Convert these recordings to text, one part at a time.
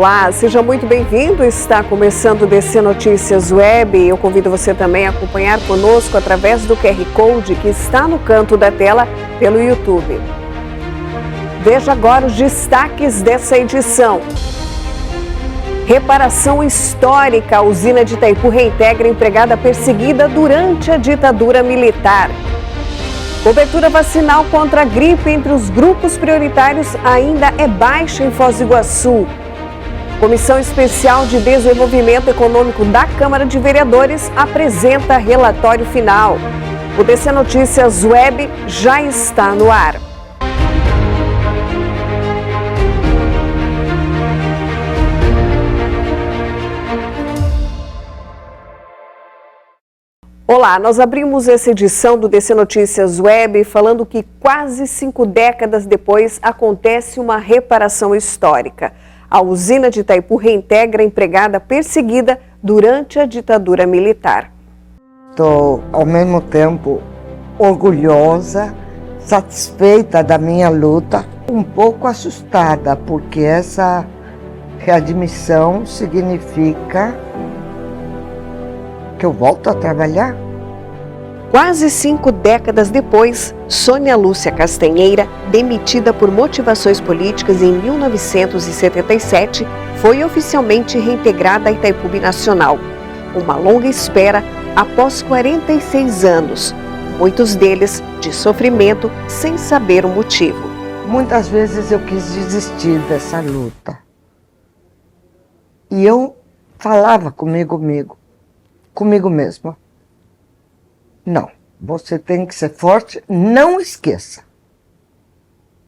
Olá, seja muito bem-vindo. Está começando o DC Notícias Web. Eu convido você também a acompanhar conosco através do QR Code que está no canto da tela pelo YouTube. Veja agora os destaques dessa edição. Reparação histórica. A usina de Itaipu reintegra empregada perseguida durante a ditadura militar. Cobertura vacinal contra a gripe entre os grupos prioritários ainda é baixa em Foz do Iguaçu. Comissão Especial de Desenvolvimento Econômico da Câmara de Vereadores apresenta relatório final. O DC Notícias Web já está no ar. Olá, nós abrimos essa edição do DC Notícias Web falando que quase 5 décadas depois acontece uma reparação histórica. A usina de Itaipu reintegra a empregada perseguida durante a ditadura militar. Estou, ao mesmo tempo, orgulhosa, satisfeita da minha luta, um pouco assustada, porque essa readmissão significa que eu volto a trabalhar. Quase 5 décadas depois, Sônia Lúcia Castanheira, demitida por motivações políticas em 1977, foi oficialmente reintegrada à Itaipu Binacional. Uma longa espera após 46 anos, muitos deles de sofrimento sem saber o motivo. Muitas vezes eu quis desistir dessa luta. E eu falava comigo mesma. Não, você tem que ser forte, não esqueça.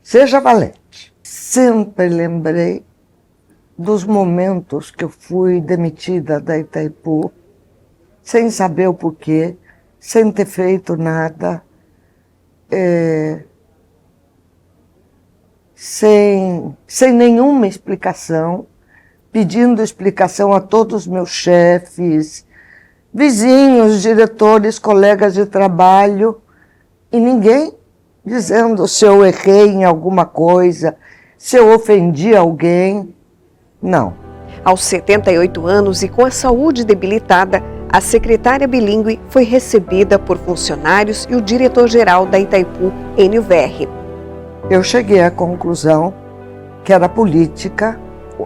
Seja valente. Sempre lembrei dos momentos que eu fui demitida da Itaipu, sem saber o porquê, sem ter feito nada, sem nenhuma explicação, pedindo explicação a todos os meus chefes, vizinhos, diretores, colegas de trabalho, e ninguém dizendo se eu errei em alguma coisa, se eu ofendi alguém. Não. Aos 78 anos e com a saúde debilitada, a secretária bilíngue foi recebida por funcionários e o diretor-geral da Itaipu, Enio Verri. Eu cheguei à conclusão que era política,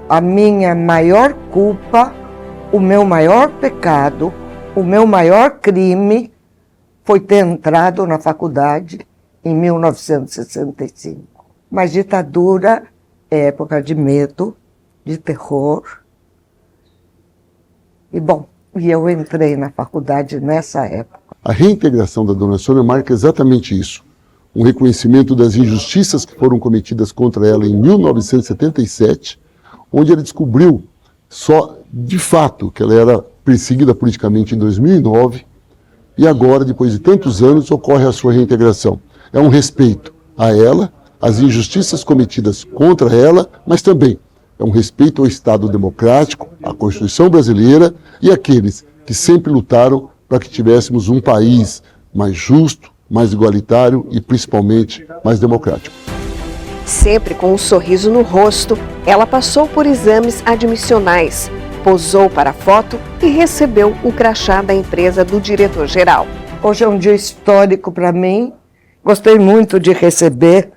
a minha maior culpa, o meu maior pecado, o meu maior crime foi ter entrado na faculdade em 1965. Mas ditadura é época de medo, de terror. E eu entrei na faculdade nessa época. A reintegração da dona Sônia marca exatamente isso. Um reconhecimento das injustiças que foram cometidas contra ela em 1977, onde ela descobriu só de fato que ela era perseguida politicamente em 2009 e agora, depois de tantos anos, ocorre a sua reintegração. É um respeito a ela, às injustiças cometidas contra ela, mas também é um respeito ao Estado democrático, à Constituição brasileira e àqueles que sempre lutaram para que tivéssemos um país mais justo, mais igualitário e principalmente mais democrático. Sempre com um sorriso no rosto, ela passou por exames admissionais, posou para a foto e recebeu o crachá da empresa do diretor-geral. Hoje é um dia histórico para mim. Gostei muito de receber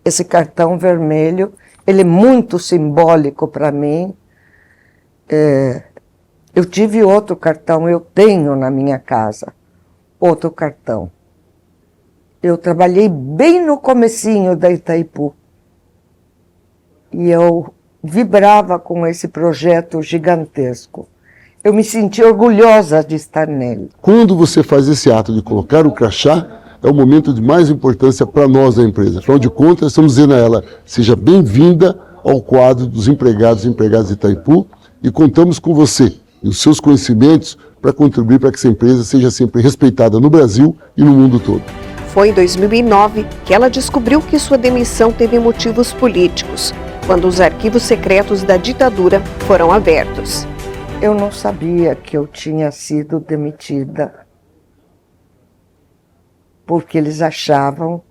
esse cartão vermelho. Ele é muito simbólico para mim. Eu tive outro cartão, eu tenho na minha casa outro cartão. Eu trabalhei bem no comecinho da Itaipu. E eu vibrava com esse projeto gigantesco. Eu me senti orgulhosa de estar nele. Quando você faz esse ato de colocar o crachá, é o momento de mais importância para nós da empresa. Afinal de contas, estamos dizendo a ela, seja bem-vinda ao quadro dos empregados e empregadas de Itaipu e contamos com você e os seus conhecimentos para contribuir para que essa empresa seja sempre respeitada no Brasil e no mundo todo. Foi em 2009 que ela descobriu que sua demissão teve motivos políticos, quando os arquivos secretos da ditadura foram abertos. Eu não sabia que eu tinha sido demitida, porque eles achavam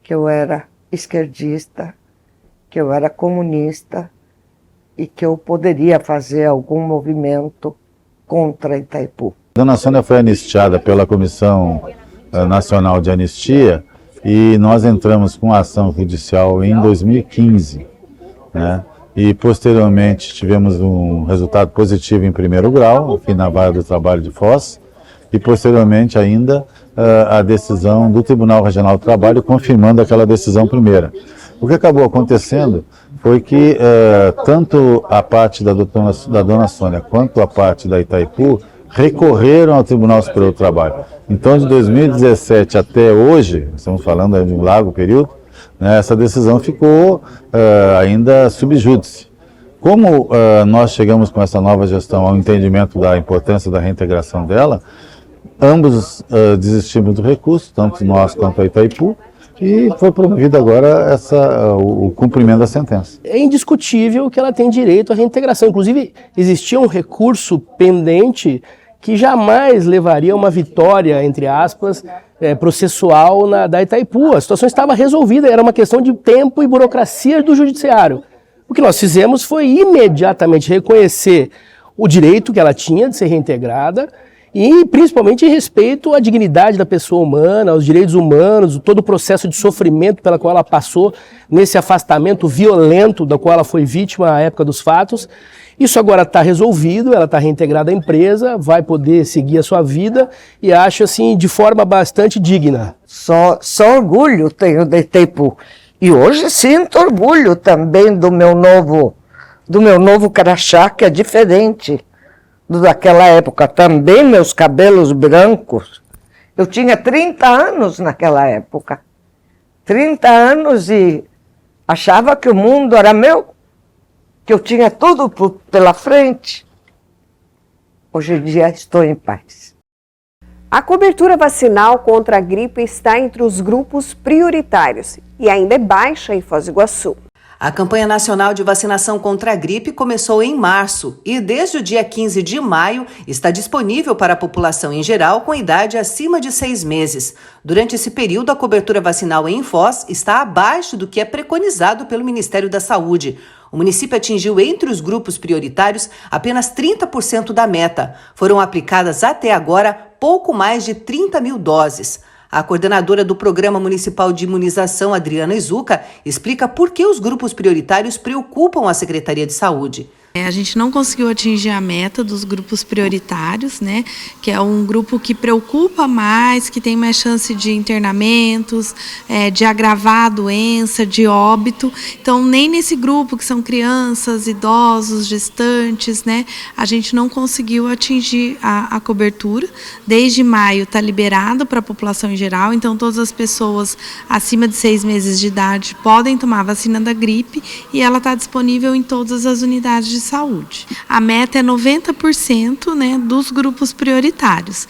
que eu era esquerdista, que eu era comunista e que eu poderia fazer algum movimento contra Itaipu. Dona Sônia foi anistiada pela Comissão Nacional de Anistia e nós entramos com ação judicial em 2015, né? E posteriormente tivemos um resultado positivo em primeiro grau, aqui na Vara do Trabalho de Foz, e posteriormente ainda a decisão do Tribunal Regional do Trabalho confirmando aquela decisão primeira. O que acabou acontecendo foi que tanto a parte da Dona Sônia quanto a parte da Itaipu recorreram ao Tribunal Superior do Trabalho. Então, de 2017 até hoje, estamos falando de um largo período, né, essa decisão ficou ainda sub júdice. Como nós chegamos com essa nova gestão ao entendimento da importância da reintegração dela, ambos desistimos do recurso, tanto nós quanto a Itaipu, e foi promovido agora o cumprimento da sentença. É indiscutível que ela tem direito à reintegração. Inclusive, existia um recurso pendente que jamais levaria a uma vitória, entre aspas, processual da Itaipu. A situação estava resolvida, era uma questão de tempo e burocracia do judiciário. O que nós fizemos foi imediatamente reconhecer o direito que ela tinha de ser reintegrada e principalmente em respeito à dignidade da pessoa humana, aos direitos humanos, todo o processo de sofrimento pela qual ela passou nesse afastamento violento da qual ela foi vítima à época dos fatos. Isso agora está resolvido, ela está reintegrada à empresa, vai poder seguir a sua vida e acho assim de forma bastante digna. Só orgulho tenho de Itaipu. E hoje sinto orgulho também do meu novo crachá, que é diferente daquela época. Também meus cabelos brancos. Eu tinha 30 anos naquela época. 30 anos e achava que o mundo era meu, que eu tinha tudo pela frente. Hoje em dia estou em paz. A cobertura vacinal contra a gripe está entre os grupos prioritários e ainda é baixa em Foz do Iguaçu. A campanha nacional de vacinação contra a gripe começou em março e desde o dia 15 de maio está disponível para a população em geral com idade acima de 6 meses. Durante esse período, a cobertura vacinal em Foz está abaixo do que é preconizado pelo Ministério da Saúde. O município atingiu entre os grupos prioritários apenas 30% da meta. Foram aplicadas até agora pouco mais de 30 mil doses. A coordenadora do Programa Municipal de Imunização, Adriana Izuca, explica por que os grupos prioritários preocupam a Secretaria de Saúde. A gente não conseguiu atingir a meta dos grupos prioritários, né? Que é um grupo que preocupa mais, que tem mais chance de internamentos, de agravar a doença, de óbito. Então, nem nesse grupo, que são crianças, idosos, gestantes, né? A gente não conseguiu atingir a cobertura. Desde maio está liberado para a população em geral, então todas as pessoas acima de 6 meses de idade podem tomar a vacina da gripe e ela está disponível em todas as unidades de saúde. A meta é 90%, né, dos grupos prioritários.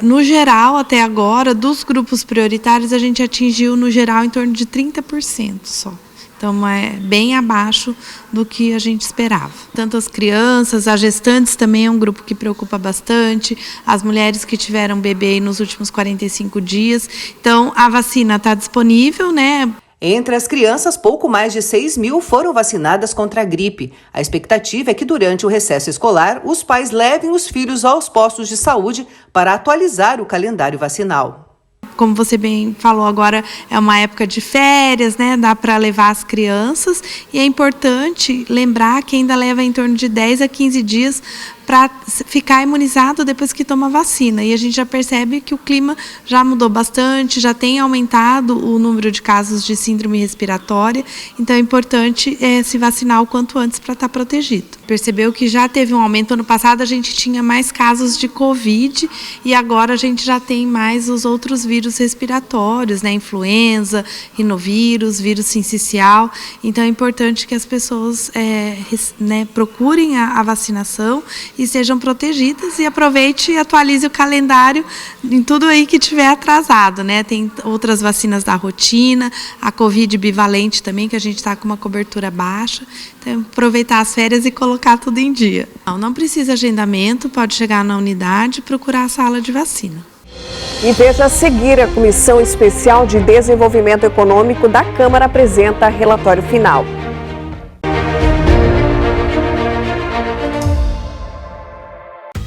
No geral, até agora, dos grupos prioritários, a gente atingiu, no geral, em torno de 30% só. Então, é bem abaixo do que a gente esperava. Tanto as crianças, as gestantes também é um grupo que preocupa bastante, as mulheres que tiveram bebê nos últimos 45 dias. Então, a vacina está disponível, né? Entre as crianças, pouco mais de 6 mil foram vacinadas contra a gripe. A expectativa é que durante o recesso escolar, os pais levem os filhos aos postos de saúde para atualizar o calendário vacinal. Como você bem falou, agora é uma época de férias, né? Dá para levar as crianças e é importante lembrar que ainda leva em torno de 10 a 15 dias para ficar imunizado depois que toma a vacina. E a gente já percebe que o clima já mudou bastante, já tem aumentado o número de casos de síndrome respiratória, então é importante se vacinar o quanto antes para estar protegido. Percebeu que já teve um aumento, ano passado a gente tinha mais casos de Covid e agora a gente já tem mais os outros vírus respiratórios, né? Influenza, rinovírus, vírus sincicial, então é importante que as pessoas procurem a vacinação e sejam protegidas e aproveite e atualize o calendário em tudo aí que tiver atrasado, né? Tem outras vacinas da rotina, a Covid bivalente também, que a gente está com uma cobertura baixa, então aproveitar as férias e colocar tudo em dia. Não precisa agendamento, pode chegar na unidade e procurar a sala de vacina. E veja a seguir, a Comissão Especial de Desenvolvimento Econômico da Câmara apresenta relatório final.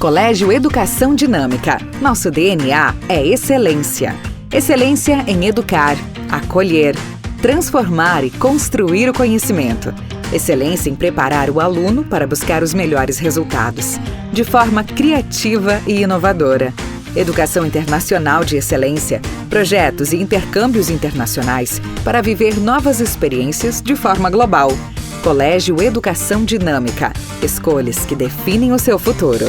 Colégio Educação Dinâmica. Nosso DNA é excelência. Excelência em educar, acolher, transformar e construir o conhecimento. Excelência em preparar o aluno para buscar os melhores resultados, de forma criativa e inovadora. Educação internacional de excelência, projetos e intercâmbios internacionais para viver novas experiências de forma global. Colégio Educação Dinâmica. Escolhas que definem o seu futuro.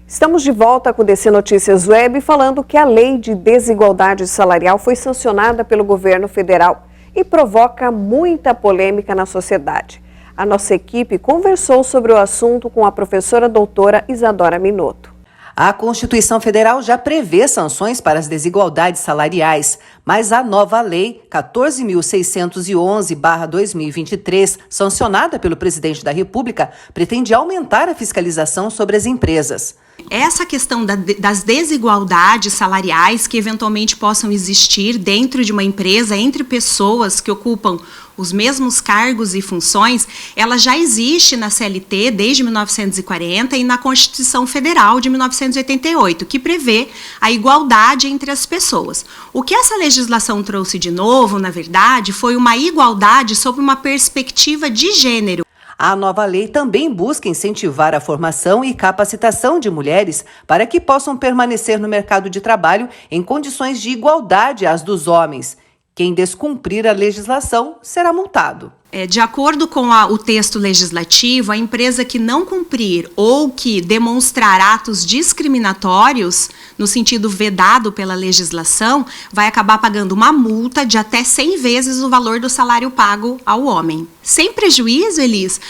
Estamos de volta com o DC Notícias Web falando que a Lei de Desigualdade Salarial foi sancionada pelo governo federal e provoca muita polêmica na sociedade. A nossa equipe conversou sobre o assunto com a professora doutora Isadora Minotto. A Constituição Federal já prevê sanções para as desigualdades salariais, mas a nova lei 14.611/2023, sancionada pelo presidente da República, pretende aumentar a fiscalização sobre as empresas. Essa questão das desigualdades salariais que eventualmente possam existir dentro de uma empresa entre pessoas que ocupam os mesmos cargos e funções, ela já existe na CLT desde 1940 e na Constituição Federal de 1988, que prevê a igualdade entre as pessoas. O que essa legislação trouxe de novo, na verdade, foi uma igualdade sob uma perspectiva de gênero. A nova lei também busca incentivar a formação e capacitação de mulheres para que possam permanecer no mercado de trabalho em condições de igualdade às dos homens. Quem descumprir a legislação será multado. De acordo com o texto legislativo, a empresa que não cumprir ou que demonstrar atos discriminatórios, no sentido vedado pela legislação, vai acabar pagando uma multa de até 100 vezes o valor do salário pago ao homem. Sem prejuízo, Elis,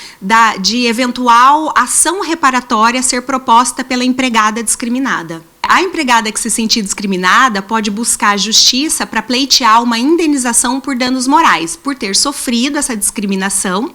de eventual ação reparatória ser proposta pela empregada discriminada. A empregada que se sentir discriminada pode buscar a justiça para pleitear uma indenização por danos morais, por ter sofrido essa discriminação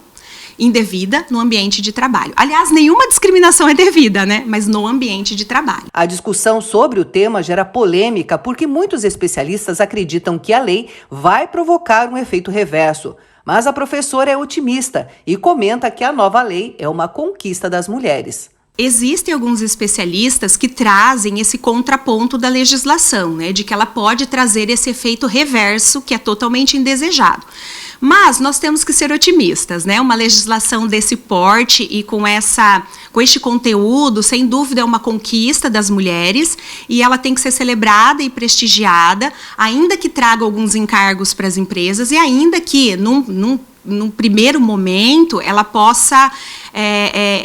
indevida no ambiente de trabalho. Aliás, nenhuma discriminação é devida, né? Mas no ambiente de trabalho. A discussão sobre o tema gera polêmica porque muitos especialistas acreditam que a lei vai provocar um efeito reverso. Mas a professora é otimista e comenta que a nova lei é uma conquista das mulheres. Existem alguns especialistas que trazem esse contraponto da legislação, né, de que ela pode trazer esse efeito reverso que é totalmente indesejado. Mas nós temos que ser otimistas, né? Uma legislação desse porte e com este conteúdo, sem dúvida, é uma conquista das mulheres e ela tem que ser celebrada e prestigiada, ainda que traga alguns encargos para as empresas e ainda que, num primeiro momento, ela possa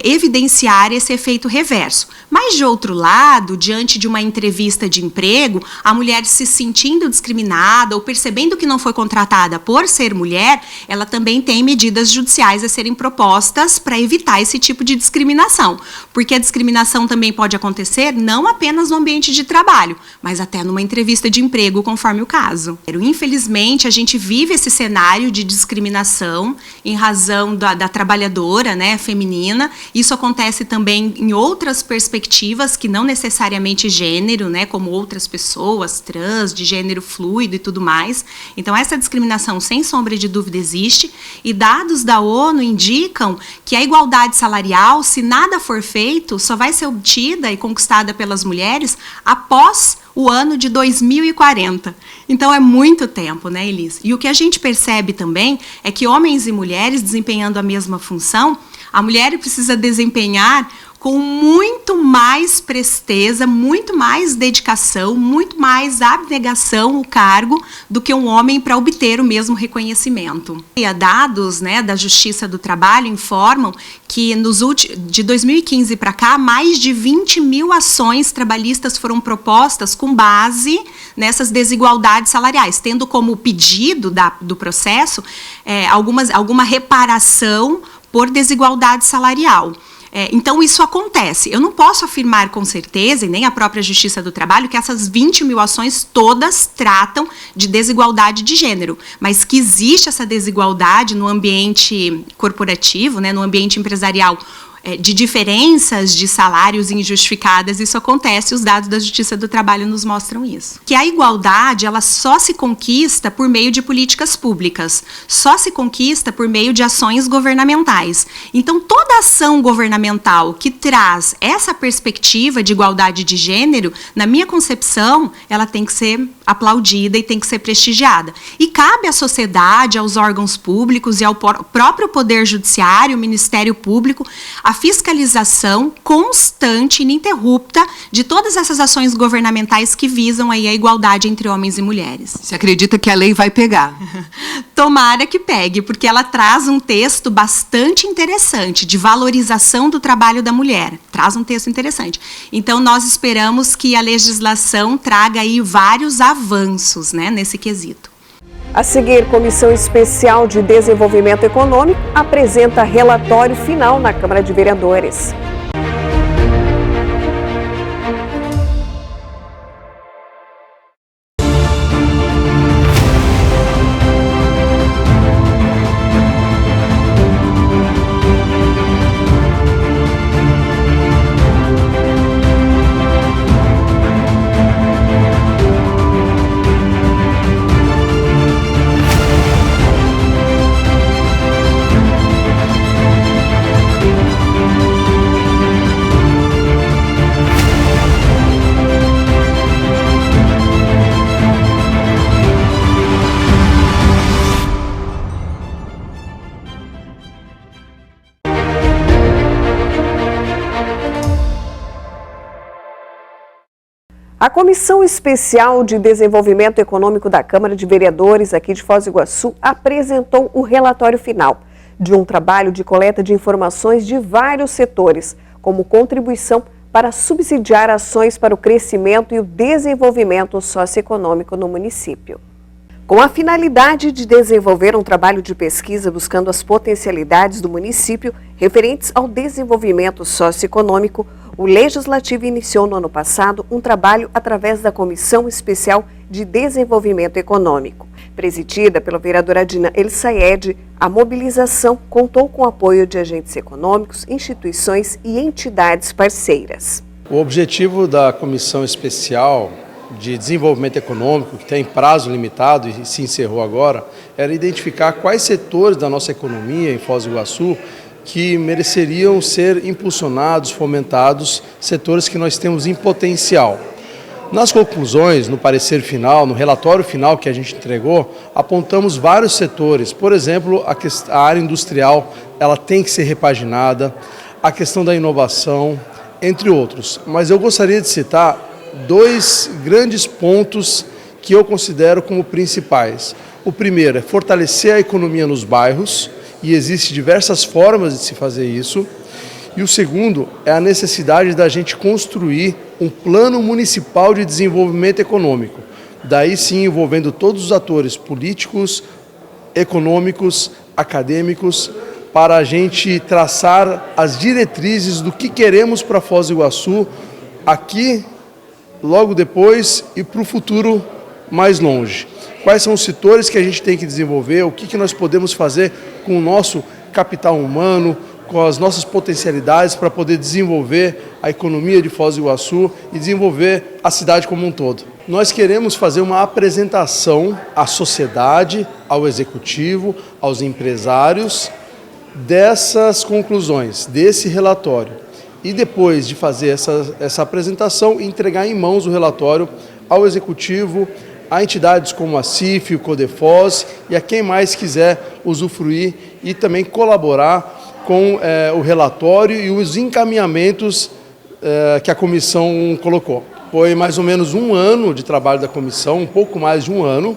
evidenciar esse efeito reverso. Mas, de outro lado, diante de uma entrevista de emprego, a mulher se sentindo discriminada ou percebendo que não foi contratada por ser mulher, ela também tem medidas judiciais a serem propostas para evitar esse tipo de discriminação. Porque a discriminação também pode acontecer não apenas no ambiente de trabalho, mas até numa entrevista de emprego, conforme o caso. Infelizmente, a gente vive esse cenário de discriminação em razão da trabalhadora, né, feminina. Isso acontece também em outras perspectivas que não necessariamente gênero, né, como outras pessoas trans, de gênero fluido e tudo mais. Então essa discriminação, sem sombra de dúvida, existe e dados da ONU indicam que a igualdade salarial, se nada for feito, só vai ser obtida e conquistada pelas mulheres após o ano de 2040. Então é muito tempo, né, Elis? E o que a gente percebe também é que homens e mulheres desempenhando a mesma função, a mulher precisa desempenhar com muito mais presteza, muito mais dedicação, muito mais abnegação o cargo do que um homem para obter o mesmo reconhecimento. E dados, né, da Justiça do Trabalho informam que de 2015 para cá, mais de 20 mil ações trabalhistas foram propostas com base nessas desigualdades salariais, tendo como pedido do processo alguma reparação por desigualdade salarial. Então, isso acontece. Eu não posso afirmar com certeza, e nem a própria Justiça do Trabalho, que essas 20 mil ações todas tratam de desigualdade de gênero, mas que existe essa desigualdade no ambiente corporativo, né, no ambiente empresarial, de diferenças de salários injustificadas, isso acontece, os dados da Justiça do Trabalho nos mostram isso. Que a igualdade, ela só se conquista por meio de políticas públicas, só se conquista por meio de ações governamentais. Então, toda ação governamental que traz essa perspectiva de igualdade de gênero, na minha concepção, ela tem que ser aplaudida e tem que ser prestigiada. E cabe à sociedade, aos órgãos públicos e ao próprio Poder Judiciário, o Ministério Público, a fiscalização constante, ininterrupta, de todas essas ações governamentais que visam aí a igualdade entre homens e mulheres. Você acredita que a lei vai pegar? Tomara que pegue, porque ela traz um texto bastante interessante de valorização do trabalho da mulher. Traz um texto interessante. Então, nós esperamos que a legislação traga aí vários avanços, né, nesse quesito. A seguir, Comissão Especial de Desenvolvimento Econômico apresenta relatório final na Câmara de Vereadores. A Comissão Especial de Desenvolvimento Econômico da Câmara de Vereadores aqui de Foz do Iguaçu apresentou o relatório final de um trabalho de coleta de informações de vários setores, como contribuição para subsidiar ações para o crescimento e o desenvolvimento socioeconômico no município. Com a finalidade de desenvolver um trabalho de pesquisa buscando as potencialidades do município referentes ao desenvolvimento socioeconômico, o Legislativo iniciou no ano passado um trabalho através da Comissão Especial de Desenvolvimento Econômico. Presidida pela vereadora Dina Elsaed, a mobilização contou com o apoio de agentes econômicos, instituições e entidades parceiras. O objetivo da Comissão Especial de Desenvolvimento Econômico, que tem prazo limitado e se encerrou agora, era identificar quais setores da nossa economia em Foz do Iguaçu que mereceriam ser impulsionados, fomentados, setores que nós temos em potencial. Nas conclusões, no parecer final, no relatório final que a gente entregou, apontamos vários setores. Por exemplo, a área industrial, ela tem que ser repaginada, a questão da inovação, entre outros. Mas eu gostaria de citar dois grandes pontos que eu considero como principais. O primeiro é fortalecer a economia nos bairros, e existem diversas formas de se fazer isso. E o segundo é a necessidade da gente construir um plano municipal de desenvolvimento econômico. Daí sim envolvendo todos os atores políticos, econômicos, acadêmicos, para a gente traçar as diretrizes do que queremos para Foz do Iguaçu aqui, logo depois e para o futuro mais longe. Quais são os setores que a gente tem que desenvolver, o que nós podemos fazer com o nosso capital humano, com as nossas potencialidades para poder desenvolver a economia de Foz do Iguaçu e desenvolver a cidade como um todo. Nós queremos fazer uma apresentação à sociedade, ao executivo, aos empresários, dessas conclusões, desse relatório. E depois de fazer essa apresentação, entregar em mãos o relatório ao executivo, a entidades como a CIF, o Codefos e a quem mais quiser usufruir e também colaborar com o relatório e os encaminhamentos que a comissão colocou. Foi mais ou menos um ano de trabalho da comissão, um pouco mais de um ano,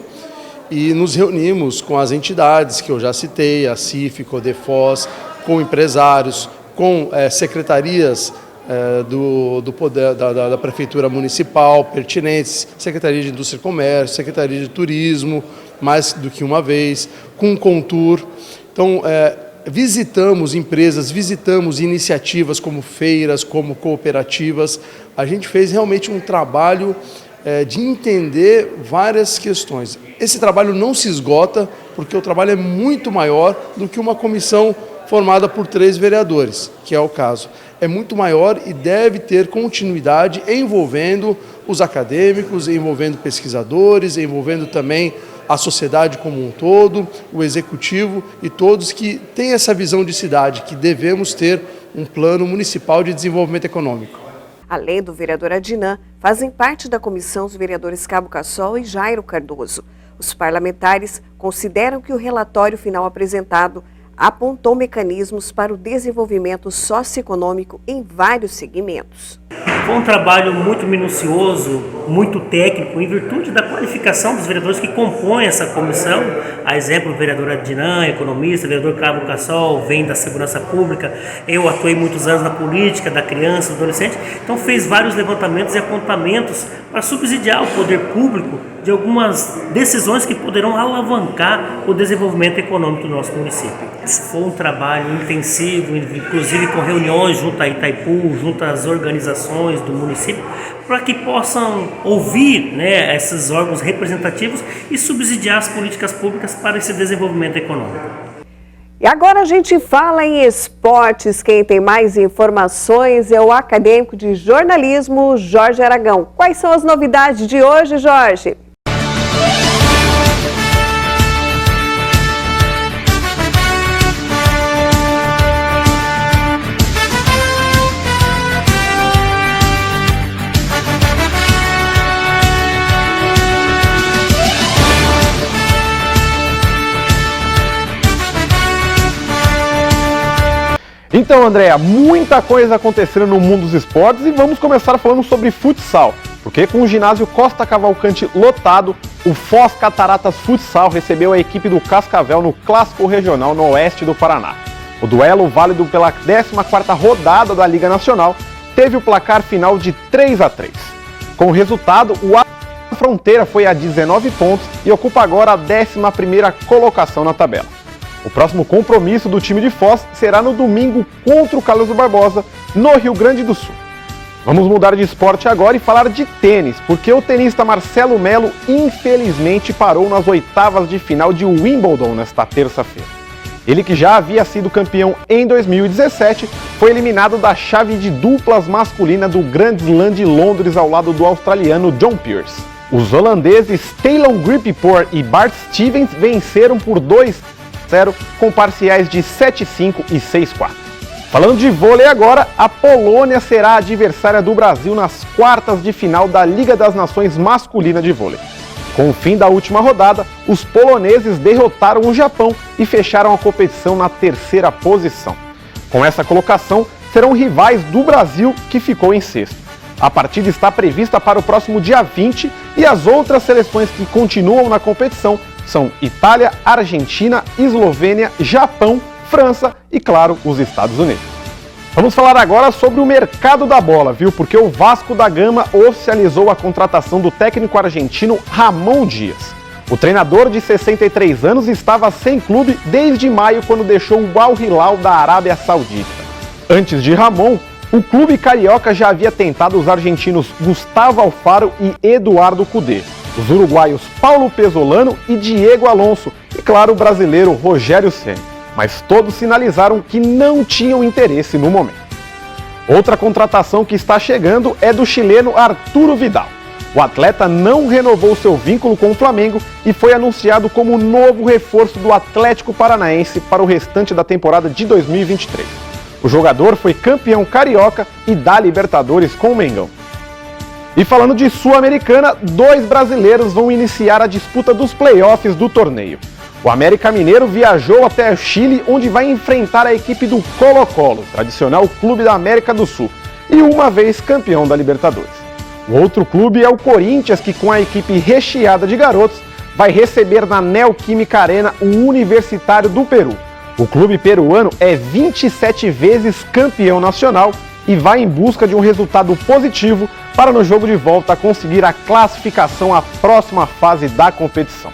e nos reunimos com as entidades que eu já citei, a CIF, Codefos, com empresários, com secretarias do poder da Prefeitura Municipal, pertinentes, Secretaria de Indústria e Comércio, Secretaria de Turismo, mais do que uma vez, com o Contur. Então, visitamos empresas, visitamos iniciativas como feiras, como cooperativas. A gente fez realmente um trabalho de entender várias questões. Esse trabalho não se esgota, porque o trabalho é muito maior do que uma comissão formada por 3 vereadores, que é o caso. É muito maior e deve ter continuidade envolvendo os acadêmicos, envolvendo pesquisadores, envolvendo também a sociedade como um todo, o executivo e todos que têm essa visão de cidade, que devemos ter um plano municipal de desenvolvimento econômico. Além do vereador Adinã, fazem parte da comissão os vereadores Cabo Cassol e Jairo Cardoso. Os parlamentares consideram que o relatório final apresentado apontou mecanismos para o desenvolvimento socioeconômico em vários segmentos. Foi um trabalho muito minucioso, muito técnico, em virtude da qualificação dos vereadores que compõem essa comissão. A exemplo, o vereador Adinã, economista, o vereador Cabo Cassol, vem da segurança pública. Eu atuei muitos anos na política, da criança, do adolescente. Então fez vários levantamentos e apontamentos para subsidiar o poder público de algumas decisões que poderão alavancar o desenvolvimento econômico do nosso município. Foi um trabalho intensivo, inclusive com reuniões junto a Itaipu, junto às organizações do município, para que possam ouvir, né, esses órgãos representativos e subsidiar as políticas públicas para esse desenvolvimento econômico. E agora a gente fala em esportes. Quem tem mais informações é o acadêmico de jornalismo, Jorge Aragão. Quais são as novidades de hoje, Jorge? Então, Andréa, muita coisa acontecendo no mundo dos esportes e vamos começar falando sobre futsal, porque com o ginásio Costa Cavalcante lotado, o Foz Cataratas Futsal recebeu a equipe do Cascavel no Clássico Regional no oeste do Paraná. O duelo, válido pela 14ª rodada da Liga Nacional, teve o placar final de 3-3. Com o resultado, o Fronteira foi a 19 pontos e ocupa agora a 11ª colocação na tabela. O próximo compromisso do time de Foz será no domingo contra o Carlos Barbosa, no Rio Grande do Sul. Vamos mudar de esporte agora e falar de tênis, porque o tenista Marcelo Melo infelizmente parou nas oitavas de final de Wimbledon nesta terça-feira. Ele, que já havia sido campeão em 2017, foi eliminado da chave de duplas masculina do Grand Slam de Londres ao lado do australiano John Peers. Os holandeses Taylon Grippoor e Bart Stevens venceram por 2-0 com parciais de 7-5 e 6-4. Falando de vôlei agora, a Polônia será a adversária do Brasil nas quartas de final da Liga das Nações masculina de vôlei. Com o fim da última rodada, os poloneses derrotaram o Japão e fecharam a competição na 3ª posição. Com essa colocação, serão rivais do Brasil, que ficou em 6º. A partida está prevista para o próximo dia 20 e as outras seleções que continuam na competição são Itália, Argentina, Eslovênia, Japão, França e, claro, os Estados Unidos. Vamos falar agora sobre o mercado da bola, viu? Porque o Vasco da Gama oficializou a contratação do técnico argentino Ramon Dias. O treinador de 63 anos estava sem clube desde maio, quando deixou o Al Hilal da Arábia Saudita. Antes de Ramon, o clube carioca já havia tentado os argentinos Gustavo Alfaro e Eduardo Cudê, os uruguaios Paulo Pesolano e Diego Alonso e, claro, o brasileiro Rogério Ceni, mas todos sinalizaram que não tinham interesse no momento. Outra contratação que está chegando é do chileno Arturo Vidal. O atleta não renovou seu vínculo com o Flamengo e foi anunciado como novo reforço do Atlético Paranaense para o restante da temporada de 2023. O jogador foi campeão carioca e da Libertadores com o Mengão. E falando de Sul-Americana, 2 brasileiros vão iniciar a disputa dos playoffs do torneio. O América Mineiro viajou até o Chile, onde vai enfrentar a equipe do Colo-Colo, tradicional clube da América do Sul, e uma vez campeão da Libertadores. O outro clube é o Corinthians, que com a equipe recheada de garotos, vai receber na Neoquímica Arena o Universitário do Peru. O clube peruano é 27 vezes campeão nacional e vai em busca de um resultado positivo para no jogo de volta conseguir a classificação à próxima fase da competição.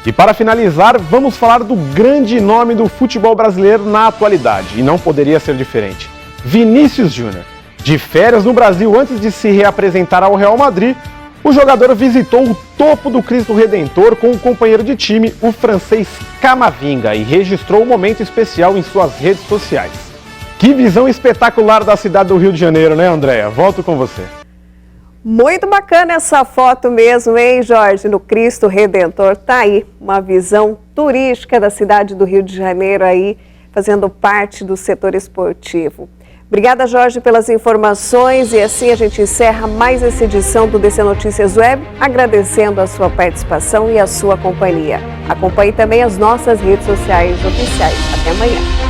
E para finalizar, vamos falar do grande nome do futebol brasileiro na atualidade, e não poderia ser diferente: Vinícius Júnior. De férias no Brasil antes de se reapresentar ao Real Madrid, o jogador visitou o topo do Cristo Redentor com o companheiro de time, o francês Camavinga, e registrou um momento especial em suas redes sociais. Que visão espetacular da cidade do Rio de Janeiro, né, Andréia? Volto com você. Muito bacana essa foto mesmo, hein, Jorge? No Cristo Redentor. Tá aí uma visão turística da cidade do Rio de Janeiro aí, fazendo parte do setor esportivo. Obrigada, Jorge, pelas informações, e assim a gente encerra mais essa edição do DC Notícias Web, agradecendo a sua participação e a sua companhia. Acompanhe também as nossas redes sociais oficiais. Até amanhã.